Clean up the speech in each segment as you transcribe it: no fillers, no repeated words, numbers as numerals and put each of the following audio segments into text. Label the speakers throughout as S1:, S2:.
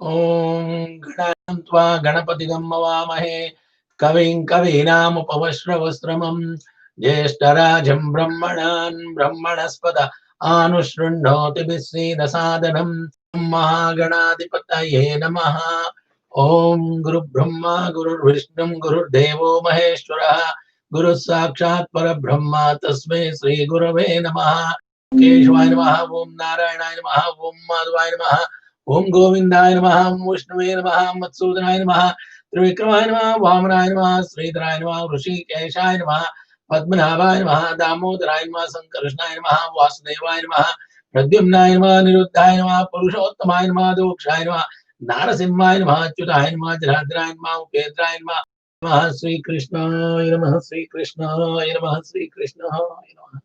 S1: ॐ गणां त्वा गणपतिगं मवामहे कविं कवीनामुपवस्त्रवस्त्रमं ज्येष्ठराजं ब्रह्मणान् ब्रह्मणस्पद आनुशृण्वोति विश्वेदसादनं महागणाधिपतये नमः। ॐ गुरुब्रह्मा गुरुर्विष्णुं गुरुर्देवो महेश्वरः गुरुः साक्षात् परब्रह्म तस्मै श्रीगुरवे नमः। केशवाय नमः, ओं नारायणाय नमः, ओं माधवाय नमः, ओं गोविंदाय नमः, ओं विष्णुवे नमः, मत्सूदनाय नमः, त्रिविक्रमाय नमः, वामनाय नमः, श्रीधराय नमः, ऋषिकेशाय नमः, पद्मनाभाय नमः, दामोदराय नमः, संकर्षणाय नमः, वासुदेवाय नमः, प्रद्युम्नाय नमः, निरुद्धाय नमः, पुरुषोत्तमाय नमः, दोक्षाय नमः, नारसिंहाय नमः, अच्युताय नमः, जनार्दनाय नमः, उपेन्द्राय नमः, श्री कृष्णाय नमः, श्री कृष्णाय नमः, श्री कृष्णाय नमः.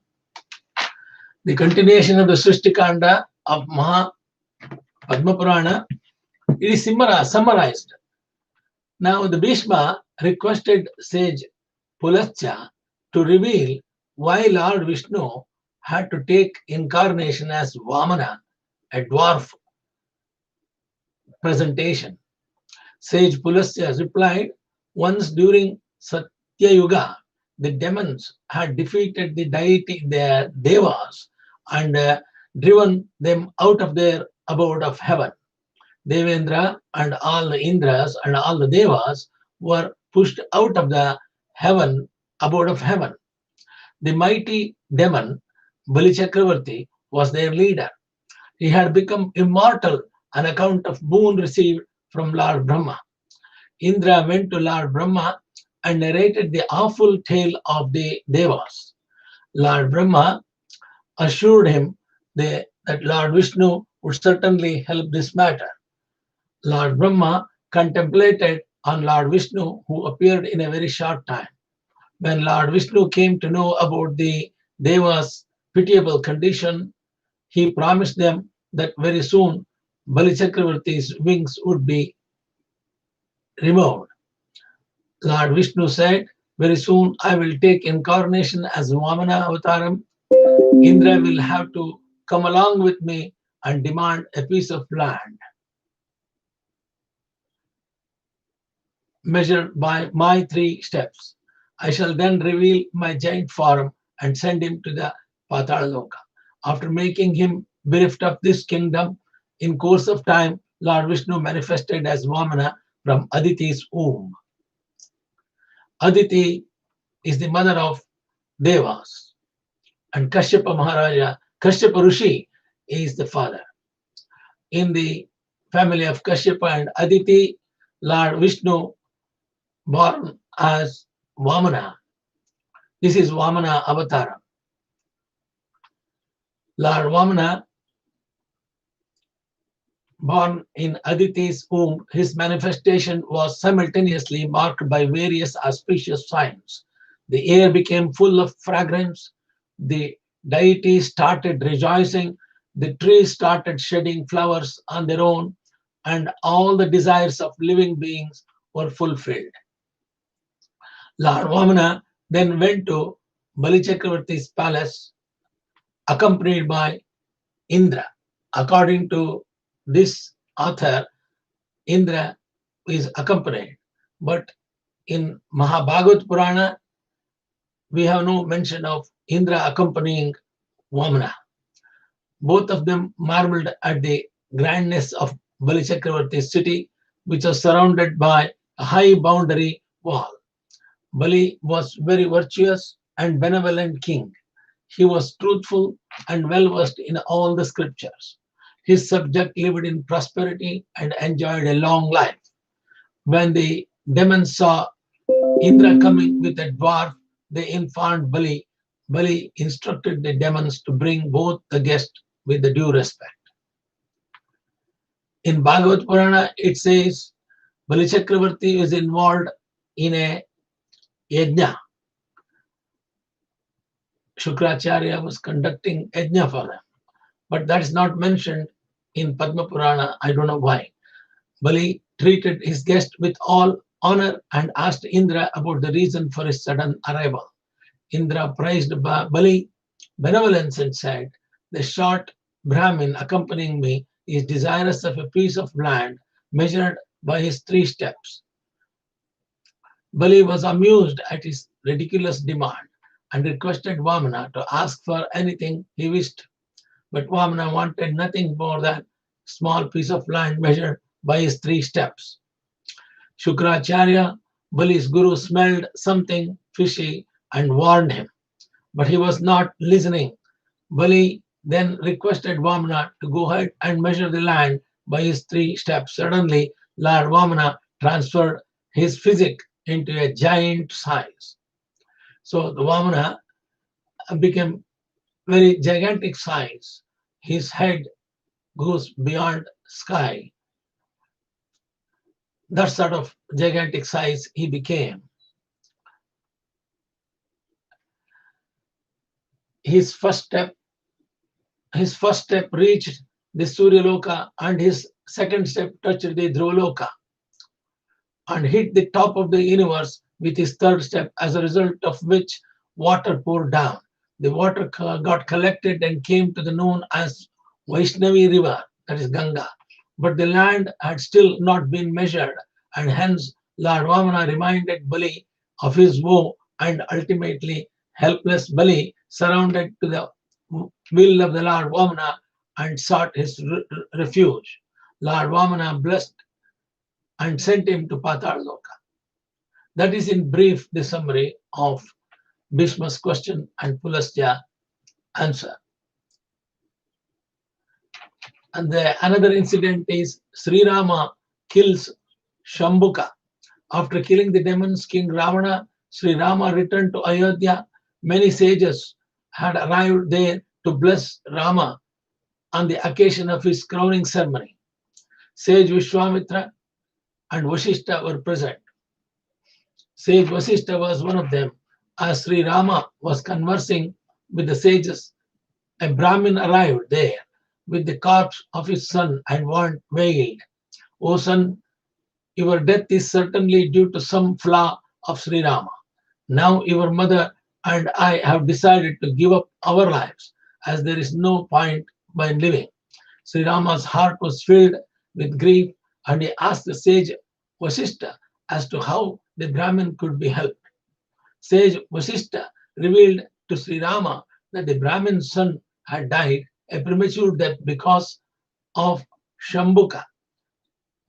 S1: The continuation of the Srishtikanda of Padma Purana, it is summarized. Now the Bhishma requested sage Pulasya to reveal why Lord Vishnu had to take incarnation as Vamana, a dwarf presentation. Sage Pulasya replied, once during Satya Yuga, the demons had defeated the deity, the devas, and driven them out of their abode of heaven. Devendra and all the Indras and all the devas were pushed out of the heaven, abode of heaven. The mighty demon Bali Chakravarti was their leader. He had become immortal on account of boon received from Lord Brahma. Indra went to Lord Brahma and narrated the awful tale of the devas. Lord Brahma assured him that Lord Vishnu would certainly help this matter. Lord Brahma contemplated on Lord Vishnu, who appeared in a very short time. When Lord Vishnu came to know about the Devas' pitiable condition, he promised them that very soon Bali Chakravarti's wings would be removed. Lord Vishnu said, very soon I will take incarnation as Vamana Avataram. Indra will have to come along with me and demand a piece of land measured by my 3 steps. I shall then reveal my giant form and send him to the Patalaloka. After making him bereft of this kingdom, in course of time, Lord Vishnu manifested as Vamana from Aditi's womb. Aditi is the mother of Devas, and Kashyapa Maharaja, Kashyapa Rishi is the father. In the family of Kashyapa and Aditi, Lord Vishnu born as Vamana. This is Vamana Avatara. Lord Vamana, born in Aditi's womb, his manifestation was simultaneously marked by various auspicious signs. The air became full of fragrance, the deity started rejoicing, the trees started shedding flowers on their own, and all the desires of living beings were fulfilled. Lord Vamana then went to Bali Chakravarti's palace, accompanied by Indra. According to this author, Indra is accompanied, but in Mahabhagavad Purana, we have no mention of Indra accompanying Vamana. Both of them marveled at the grandness of Bali Chakravarti's city, which was surrounded by a high boundary wall. Bali was very virtuous and benevolent king. He was truthful and well versed in all the scriptures. His subject lived in prosperity and enjoyed a long life. When the demons saw Indra coming with a dwarf, they informed Bali. Bali instructed the demons to bring both the guests with the due respect. In Bhagavad Purana, it says Bali Chakravarti is involved in a yajna. Shukracharya was conducting yajna for them. But that is not mentioned in Padma Purana. I don't know why. Bali treated his guest with all honor and asked Indra about the reason for his sudden arrival. Indra praised Bali's benevolence and said, the short Brahmin accompanying me is desirous of a piece of land measured by his 3 steps. Bali was amused at his ridiculous demand and requested Vamana to ask for anything he wished. But Vamana wanted nothing more than a small piece of land measured by his 3 steps. Shukracharya, Bali's guru, smelled something fishy and warned him, but he was not listening. Bali then requested Vamana to go ahead and measure the land by his 3 steps. Suddenly, Lord Vamana transferred his physique into a giant size. So the Vamana became very gigantic size. His head goes beyond sky. That sort of gigantic size he became. His first step, his first step reached the Suryaloka, and his second step touched the Dhruvaloka and hit the top of the universe with his third step, as a result of which water poured down. The water got collected and came to the known as Vaishnavi River, that is Ganga. But the land had still not been measured, and hence Lord Vamana reminded Bali of his woe, and ultimately helpless Bali surrounded to the will of the Lord Vamana and sought his refuge. Lord Vamana blessed and sent him to Patalaloka. That is in brief the summary of Bhishma's question and Pulastya answer. And another incident is Sri Rama kills Shambhuka. After killing the demons, King Ravana, Sri Rama returned to Ayodhya. Many sages had arrived there to bless Rama on the occasion of his crowning ceremony. Sage Vishwamitra and Vasishtha were present. Sage Vasishtha was one of them. As Sri Rama was conversing with the sages, a Brahmin arrived there with the corpse of his son and wailed, "O son, your death is certainly due to some flaw of Sri Rama. Now your mother and I have decided to give up our lives, as there is no point by living." Sri Rama's heart was filled with grief, and he asked the sage Vasishtha as to how the Brahmin could be helped. Sage Vasishtha revealed to Sri Rama that the Brahmin's son had died a premature death because of Shambhuka.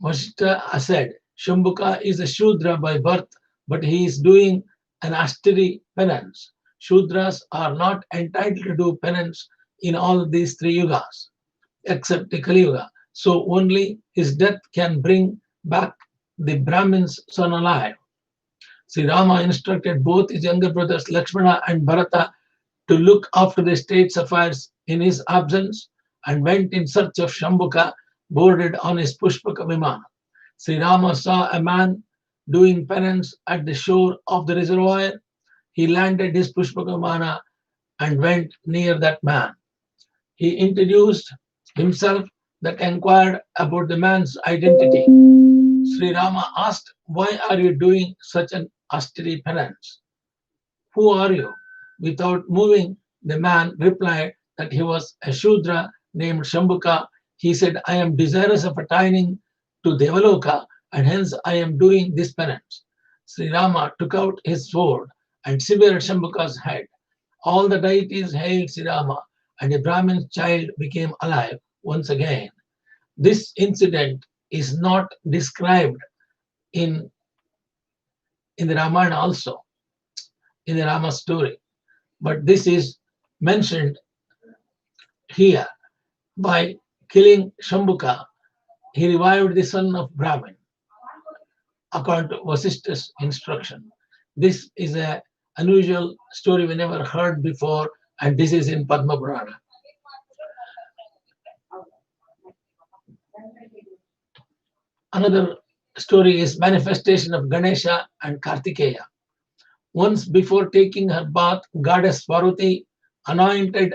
S1: Vasishtha said, "Shambhuka is a Shudra by birth, but he is doing an austere penance. Shudras are not entitled to do penance in all these 3 yugas, except the Kali Yuga. So only his death can bring back the Brahmin's son alive." Sri Rama instructed both his younger brothers Lakshmana and Bharata to look after the state's affairs in his absence, and went in search of Shambhuka boarded on his Pushpaka Vimana. Sri Rama saw a man doing penance at the shore of the reservoir. He landed his Pushpaka Vimana and went near that man. He introduced himself that inquired about the man's identity. Sri Rama asked, "Why are you doing such an austere penance? Who are you?" Without moving, the man replied that he was a Shudra named Shambhuka. He said, "I am desirous of attaining to Devaloka, and hence I am doing this penance." Sri Rama took out his sword and severed Shambhuka's head. All the deities hailed Sri Rama, and the Brahmin's child became alive once again. This incident is not described in, in the Ramayana also, in the Rama story, but this is mentioned here. By killing Shambhuka, he revived the son of Brahmin, according to Vasishtha's instruction. This is an unusual story we never heard before, and this is in Padma Purana. Another story is manifestation of Ganesha and Kartikeya. Once before taking her bath, goddess Parvati anointed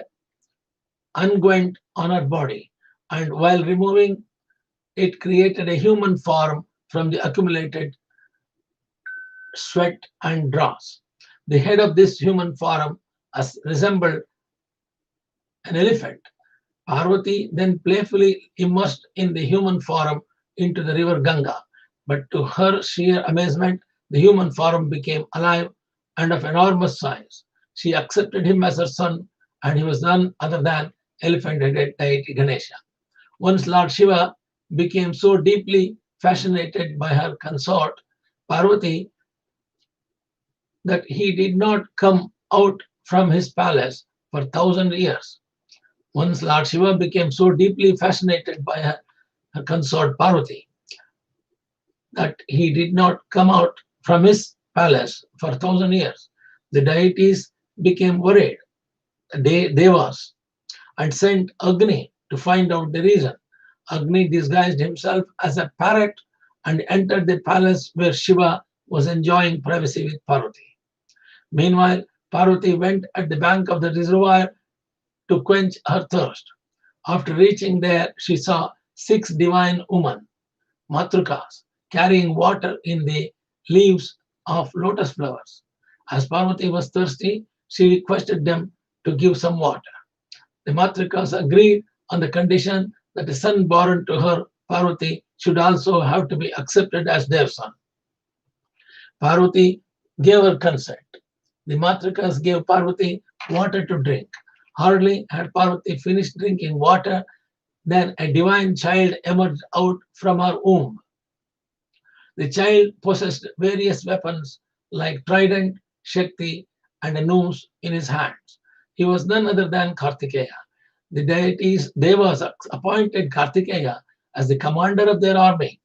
S1: unguent on her body, and while removing it created a human form from the accumulated sweat and dross. The head of this human form resembled an elephant. Parvati then playfully immersed in the human form into the river Ganga. But to her sheer amazement, the human form became alive and of enormous size. She accepted him as her son, and he was none other than elephant-headed deity Ganesha. Once Lord Shiva became so deeply fascinated by her consort, Parvati, that he did not come out from his palace for 1,000 years. Once Lord Shiva became so deeply fascinated by her consort Parvati that he did not come out from his palace for 1,000 years. The deities became worried, the Devas, and sent Agni to find out the reason. Agni disguised himself as a parrot and entered the palace where Shiva was enjoying privacy with Parvati. Meanwhile, Parvati went at the bank of the reservoir to quench her thirst. After reaching there, she saw six divine women, Matrukas, carrying water in the leaves of lotus flowers. As Parvati was thirsty, she requested them to give some water. The Matrukas agreed on the condition that the son born to her, Parvati, should also have to be accepted as their son. Parvati gave her consent. The Matrukas gave Parvati water to drink. Hardly had Parvati finished drinking water than a divine child emerged out from her womb. The child possessed various weapons like trident, shakti, and a noose in his hands. He was none other than Kartikeya. The deities Devas appointed Kartikeya as the commander of their army.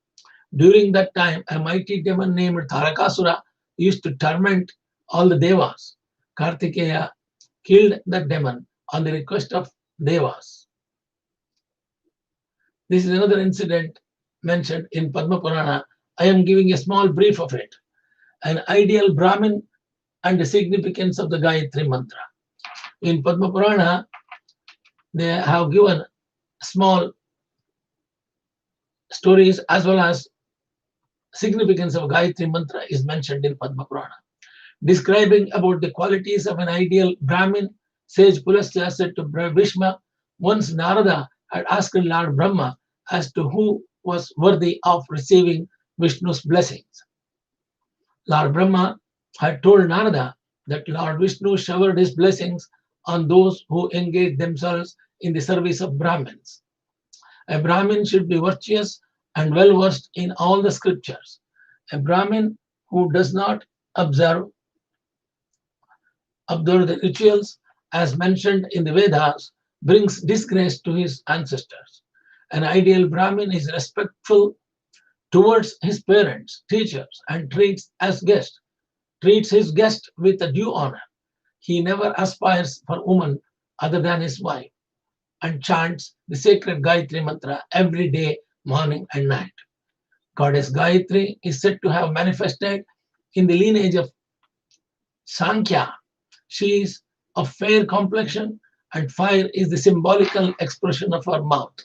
S1: During that time, a mighty demon named Tarakasura used to torment all the Devas. Kartikeya killed that demon on the request of Devas. This is another incident mentioned in Padma Purana. I am giving a small brief of it. An ideal Brahmin and the significance of the Gayatri Mantra. In Padma Purana, they have given small stories as well as significance of Gayatri Mantra is mentioned in Padma Purana. Describing about the qualities of an ideal Brahmin, sage Pulastya said to Bhishma, once Narada had asked Lord Brahma as to who was worthy of receiving Vishnu's blessings. Lord Brahma had told Narada that Lord Vishnu showered his blessings on those who engage themselves in the service of Brahmins. A Brahmin should be virtuous and well versed in all the scriptures. A Brahmin who does not observe the rituals as mentioned in the Vedas brings disgrace to his ancestors. An ideal Brahmin is respectful towards his parents, teachers, and treats his guest with a due honor. He never aspires for woman other than his wife and chants the sacred Gayatri mantra every day, morning and night. Goddess Gayatri is said to have manifested in the lineage of Sankhya. She is of fair complexion, and fire is the symbolical expression of her mouth.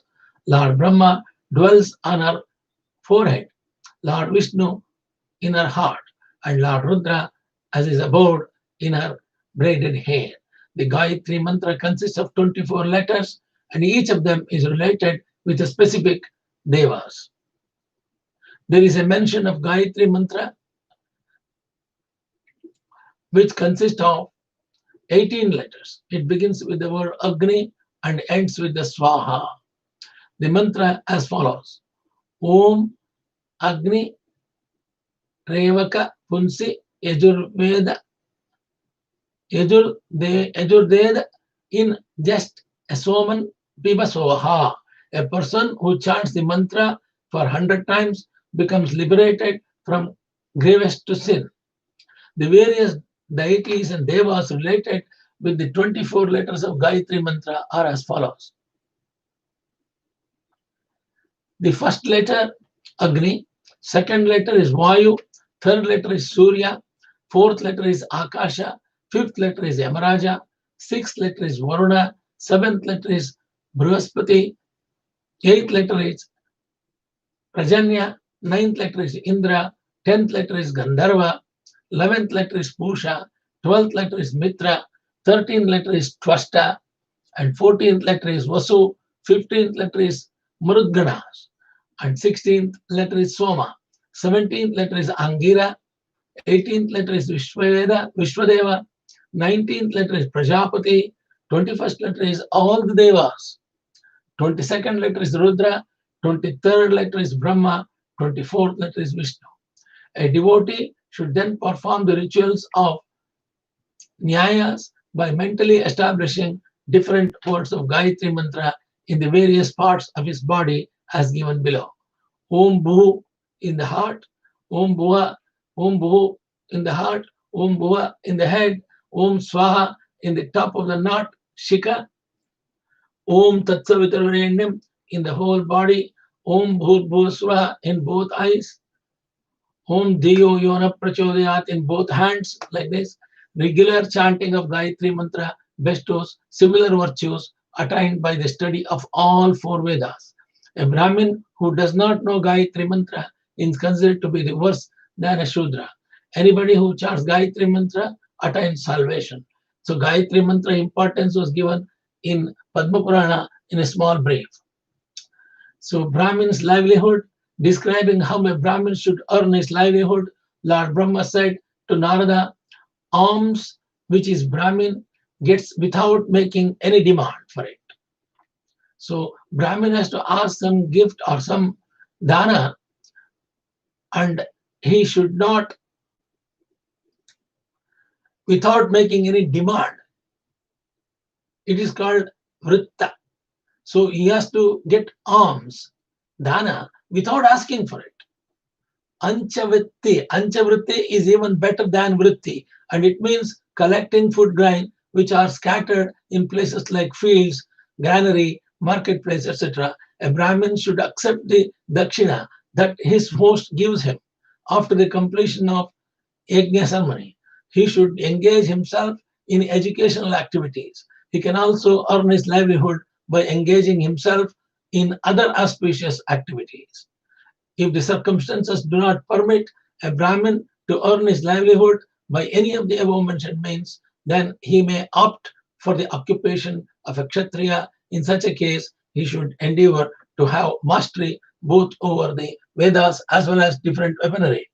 S1: Lord Brahma dwells on her forehead, Lord Vishnu in her heart, and Lord Rudra as his abode in her braided hair. The Gayatri mantra consists of 24 letters, and each of them is related with a specific devas. There is a mention of Gayatri mantra which consists of 18 letters. It begins with the word Agni and ends with the Swaha. The mantra as follows: Om Agni Revaka Punsi Yajurveda Yajurded in just a Soman Pibasoha. A person who chants the mantra for 100 times becomes liberated from gravest to sin. The various deities and devas related with the 24 letters of Gayatri mantra are as follows. The first letter, Agni, second letter is Vayu, third letter is Surya, fourth letter is Akasha, fifth letter is Yamaraja, sixth letter is Varuna, seventh letter is Brihaspati, eighth letter is Prajanya, ninth letter is Indra, 10th letter is Gandharva, 11th letter is Pusha, 12th letter is Mitra, 13th letter is Twasta, and 14th letter is Vasu, 15th letter is Marudganas. and 16th letter is Soma. 17th letter is Angira. 18th letter is Vishwadeva. 19th letter is Prajapati. 21st letter is all the Devas. 22nd letter is Rudra. 23rd letter is Brahma. 24th letter is Vishnu. A devotee should then perform the rituals of Nyayas by mentally establishing different words of Gayatri Mantra in the various parts of his body as given below. Om Bhu in the heart, Om Bhuva, Om Bhu in the heart, Om Bhuva in the head, Om Swaha in the top of the knot, Shika, Om Tatsavitarvarenyam in the whole body, Om Bhut Bhuswaha in both eyes, Om Diyo Yona Prachodayat in both hands, like this. Regular chanting of Gayatri Mantra bestows similar virtues attained by the study of all four Vedas. A Brahmin who does not know Gayatri Mantra is considered to be the worse than a Shudra. Anybody who chants Gayatri Mantra attains salvation. So Gayatri Mantra importance was given in Padma Purana in a small brief. So Brahmin's livelihood, describing how a Brahmin should earn his livelihood, Lord Brahma said to Narada, alms which is Brahmin gets without making any demand for it. So Brahmin has to ask some gift or some dana, and he should not, without making any demand. It is called vritta. So he has to get alms, dana, without asking for it. Anchavritti. Anchavritti is even better than vritti, and it means collecting food grain which are scattered in places like fields, granary, marketplace, etc. A Brahmin should accept the dakshina that his host gives him after the completion of yajna ceremony. He should engage himself in educational activities. He can also earn his livelihood by engaging himself in other auspicious activities. If the circumstances do not permit a Brahmin to earn his livelihood by any of the above mentioned means, then he may opt for the occupation of a Kshatriya. In such a case, he should endeavor to have mastery both over the Vedas as well as different weaponry.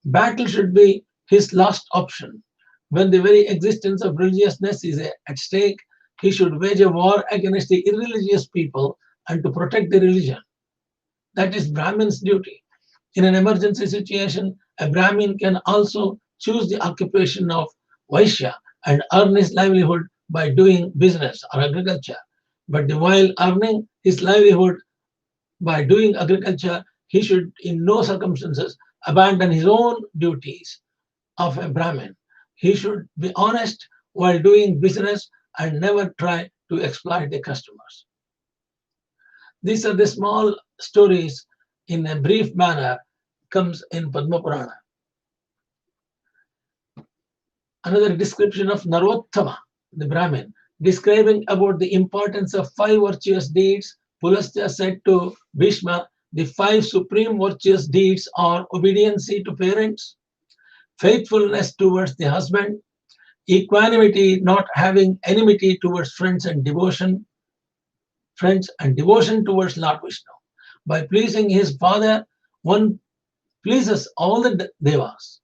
S1: Battle should be his last option. When the very existence of religiousness is at stake, he should wage a war against the irreligious people and to protect the religion. That is Brahmin's duty. In an emergency situation, a Brahmin can also choose the occupation of Vaishya and earn his livelihood by doing business or agriculture. But while earning his livelihood by doing agriculture, he should in no circumstances abandon his own duties of a Brahmin. He should be honest while doing business and never try to exploit the customers. These are the small stories in a brief manner comes in Padma Purana. Another description of Narottama, the Brahmin, describing about the importance of five virtuous deeds. Pulastya said to Bhishma, the five supreme virtuous deeds are obedience to parents, faithfulness towards the husband, equanimity, not having enmity towards friends and devotion towards Lord Vishnu. By pleasing his father, one pleases all the devas.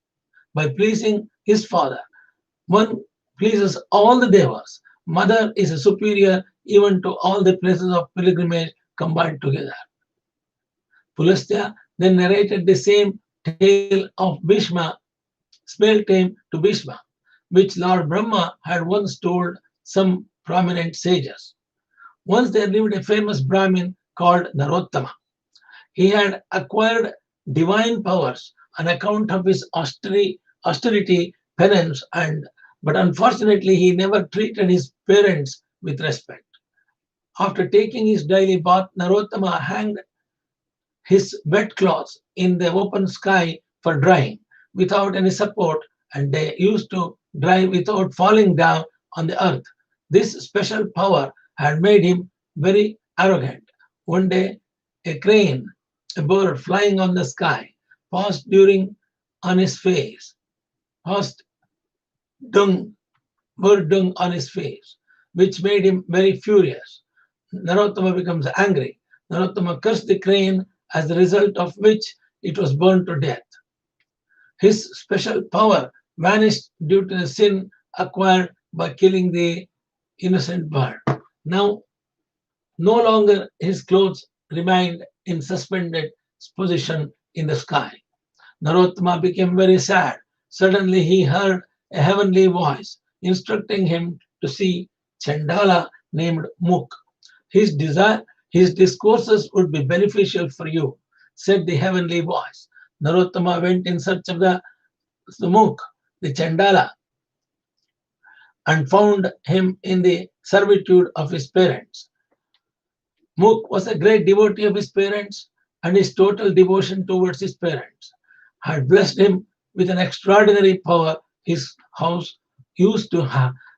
S1: By pleasing his father, one pleases all the devas. Mother is a superior even to all the places of pilgrimage combined together. Pulastya then narrated the same tale of Bhishma, spell tale to Bhishma, which Lord Brahma had once told some prominent sages. Once there lived a famous Brahmin called Narottama. He had acquired divine powers on account of his austerity, penance, but unfortunately he never treated his parents with respect. After taking his daily bath, Narottama hanged his wet clothes in the open sky for drying without any support, and they used to dry without falling down on the earth. This special power had made him very arrogant. One day, a crane, a bird flying on the sky, passed during on his face, passed dung, bird dung on his face, which made him very furious. Narottama becomes angry. Narottama cursed the crane, as the result of which it was burned to death. His special power vanished due to the sin acquired by killing the innocent bird. Now, no longer his clothes remained in suspended position in the sky. Narottama became very sad. Suddenly he heard a heavenly voice instructing him to see Chandala named Muk. His discourses would be beneficial for you, said the heavenly voice. Narottama went in search of the Muk, the Chandala, and found him in the servitude of his parents. Muk was a great devotee of his parents, and his total devotion towards his parents had blessed him with an extraordinary power. His house used to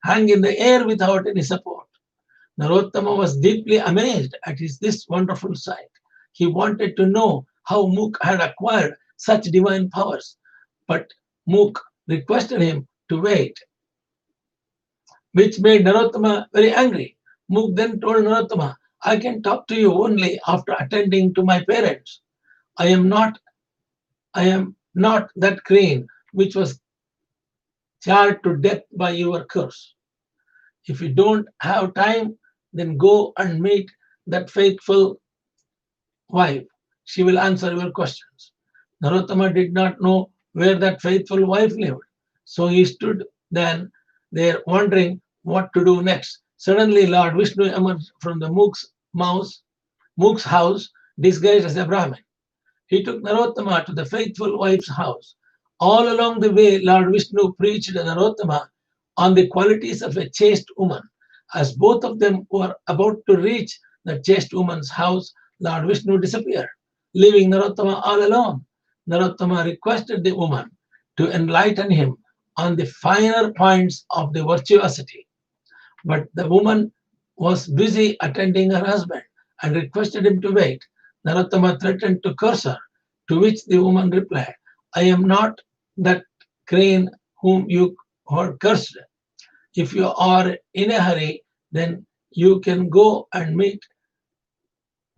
S1: hang in the air without any support. Narottama was deeply amazed at this wonderful sight. He wanted to know how Muk had acquired such divine powers, but Muk requested him to wait, which made Narottama very angry. Muk then told Narottama, I can talk to you only after attending to my parents. I am not I am not that crane which was charred to death by your curse. If you don't have time, then go and meet that faithful wife. She will answer your questions. Narottama did not know where that faithful wife lived, so he stood then there wondering what to do next. Suddenly, Lord Vishnu emerged from the Mook's house disguised as a Brahmin. He took Narottama to the faithful wife's house. All along the way, Lord Vishnu preached to Narottama on the qualities of a chaste woman. As both of them were about to reach the chaste woman's house, Lord Vishnu disappeared, leaving Narottama all alone. Narottama requested the woman to enlighten him on the finer points of the virtuosity. But the woman was busy attending her husband and requested him to wait. Narottama threatened to curse her, to which the woman replied, I am not that crane whom you are cursed. If you are in a hurry, then you can go and meet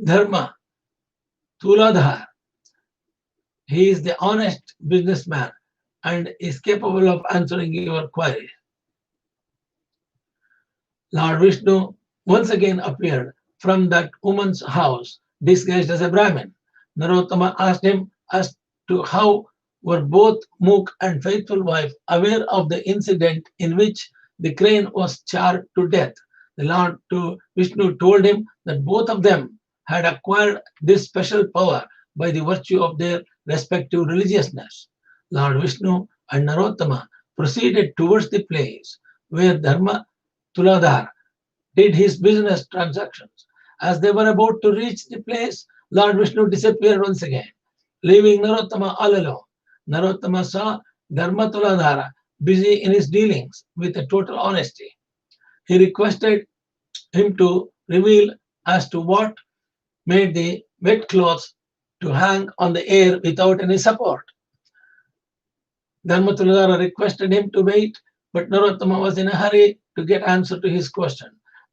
S1: Dharma Tuladhar. He is the honest businessman and is capable of answering your queries. Lord Vishnu once again appeared from that woman's house disguised as a Brahmin. Narottama asked him as to how were both Mook and faithful wife aware of the incident in which the crane was charred to death. The Lord to Vishnu told him that both of them had acquired this special power by the virtue of their respective religiousness. Lord Vishnu and Narottama proceeded towards the place where Dharma Tuladhar did his business transactions. As they were about to reach the place, Lord Vishnu disappeared once again, leaving Narottama all alone. Narottama saw Dharmatuladhara busy in his dealings with a total honesty. He requested him to reveal as to what made the wet clothes to hang on the air without any support. Dharmatuladhara requested him to wait, but Narottama was in a hurry to get answer to his question.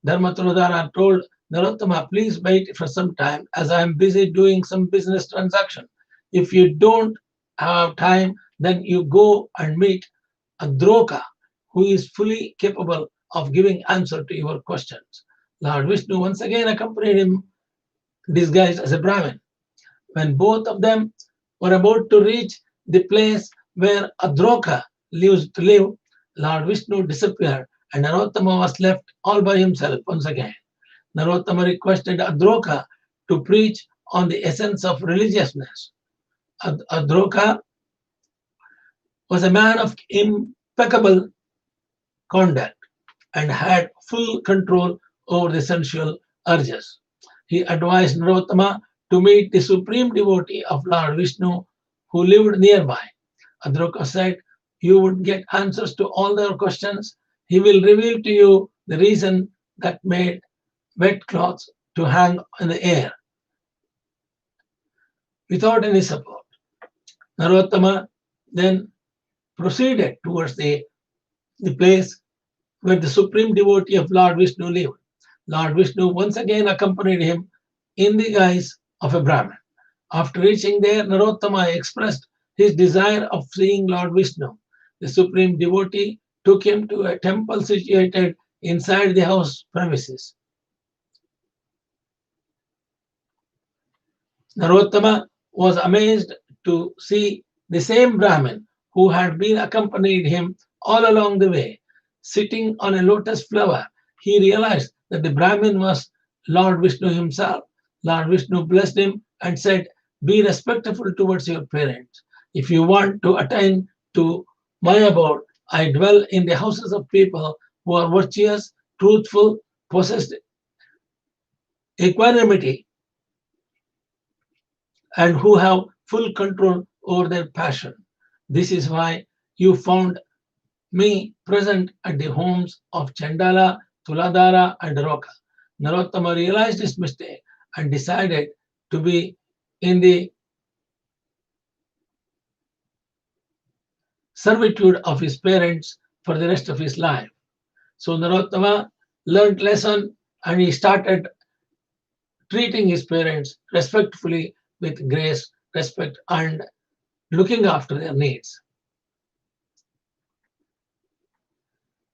S1: Dharmatuladhara told Narottama, please wait for some time as I am busy doing some business transaction. If you don't have time, then you go and meet Adroka, who is fully capable of giving answer to your questions. Lord Vishnu once again accompanied him disguised as a Brahmin. When both of them were about to reach the place where Adroka used to live, Lord Vishnu disappeared and Narottama was left all by himself once again. Narottama requested Adroka to preach on the essence of religiousness. Adroka was a man of impeccable conduct and had full control over the sensual urges. He advised Narottama to meet the supreme devotee of Lord Vishnu who lived nearby. Adroka said, you would get answers to all their questions. He will reveal to you the reason that made wet cloths to hang in the air without any support. Narottama then proceeded towards the place where the supreme devotee of Lord Vishnu lived. Lord Vishnu once again accompanied him in the guise of a Brahmin. After reaching there, Narottama expressed his desire of seeing Lord Vishnu. The supreme devotee took him to a temple situated inside the house premises. Narottama was amazed to see the same Brahmin who had been accompanied him all along the way, sitting on a lotus flower. He realized that the Brahmin was Lord Vishnu himself. Lord Vishnu blessed him and said, "Be respectful towards your parents. If you want to attain to my abode, I dwell in the houses of people who are virtuous, truthful, possessed equanimity, and who have full control over their passion. This is why you found me present at the homes of Chandala, Tuladara, and Roka." Narottama realized his mistake and decided to be in the servitude of his parents for the rest of his life. So Narottama learned lesson and he started treating his parents respectfully with grace, respect, and looking after their needs.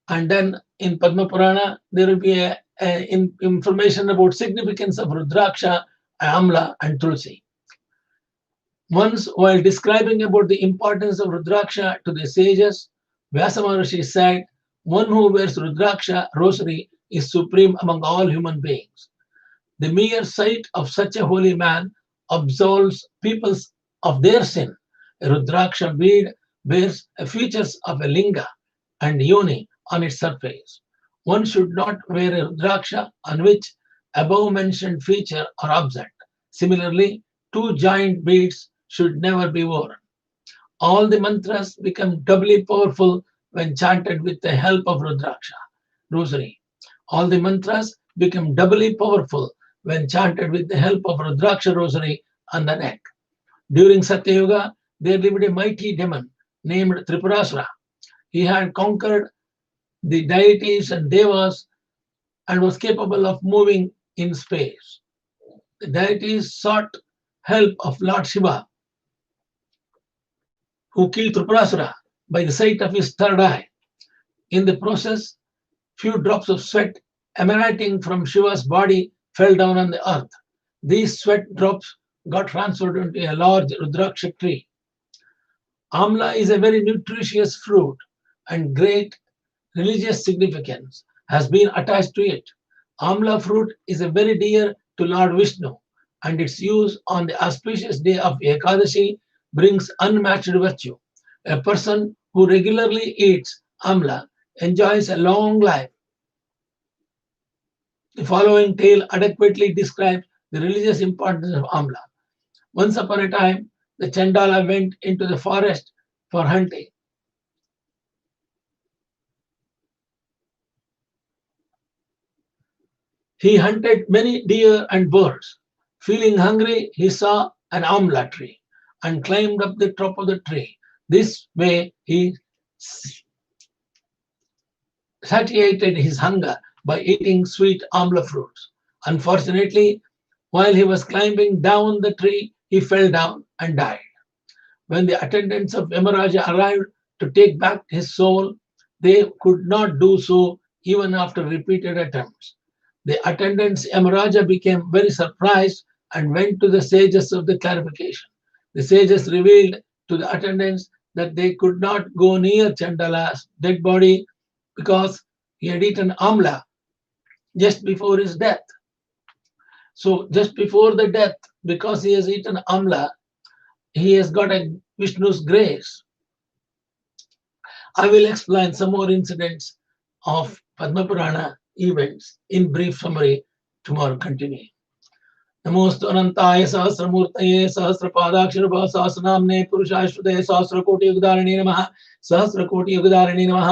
S1: And then in Padma Purana, there will be information about significance of Rudraksha, Amla, and Tulsi. Once, while describing about the importance of Rudraksha to the sages, Vyasa Maharishi said, "One who wears Rudraksha rosary is supreme among all human beings. The mere sight of such a holy man absolves people of their sin. A Rudraksha bead bears features of a linga and yoni on its surface. One should not wear a Rudraksha on which above mentioned feature are absent. Similarly, two giant beads should never be worn. All the mantras become doubly powerful when chanted with the help of Rudraksha rosary. All the mantras become doubly powerful when chanted with the help of Rudraksha rosary on the neck. During Satya Yuga, there lived a mighty demon named Tripurasura. He had conquered the deities and devas and was capable of moving in space. The deities sought help of Lord Shiva, who killed Tripurasura by the sight of his third eye. In the process, few drops of sweat emanating from Shiva's body fell down on the earth. These sweat drops got transferred into a large Rudraksha tree. Amla is a very nutritious fruit, and great religious significance has been attached to it. Amla fruit is a very dear to Lord Vishnu, and its use on the auspicious day of Ekadashi brings unmatched virtue. A person who regularly eats amla enjoys a long life. The following tale adequately describes the religious importance of amla. Once upon a time, the Chandala went into the forest for hunting. He hunted many deer and birds. Feeling hungry, he saw an amla tree and climbed up the top of the tree. This way, he satiated his hunger by eating sweet amla fruits. Unfortunately, while he was climbing down the tree, he fell down and died. When the attendants of Yamaraja arrived to take back his soul, they could not do so even after repeated attempts. The attendants Yamaraja became very surprised and went to the sages of the clarification. The sages revealed to the attendants that they could not go near Chandala's dead body because he had eaten amla just before his death. So just before the death, because he has eaten amla, he has got a Vishnu's grace. I will explain some more incidents of Padma Purana events in brief summary tomorrow continuing. नमोस्तु अनंताय सहस्रमूर्तये सहस्रपादाक्षरभव सहस्रनाम्ने पुरुषाय श्रुते सहस्रकोटियुगधारिणे नमः सहस्रकोटियुगधारिणे नमः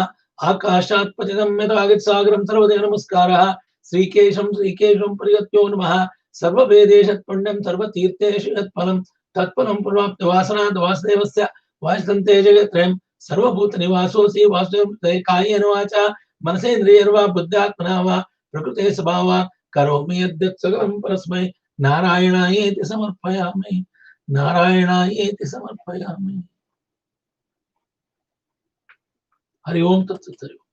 S1: आकाशात् पतितं यथागतसागरं सर्वदेव नमस्कारः श्रीकेशं परिगत्यो नमः सर्ववेदेशत्पुण्यं सर्वतीर्थेषु यत्फलं तत्फलं पुनवाप्ति वासनात् वासुदेवस्य वासन्ते जगत्त्रयं सर्वभूतनिवासोऽसि वासुदेव कायेन वाचा मनसेन्द्रियैर्वा बुद्ध्यात्मना वा प्रकृते स्वभावात् करोमि यद्यत् सकलं परस्मै नारायणायेति समर्पयामि, नारायणायेति समर्पयामि. हरि ओम तत्सत्।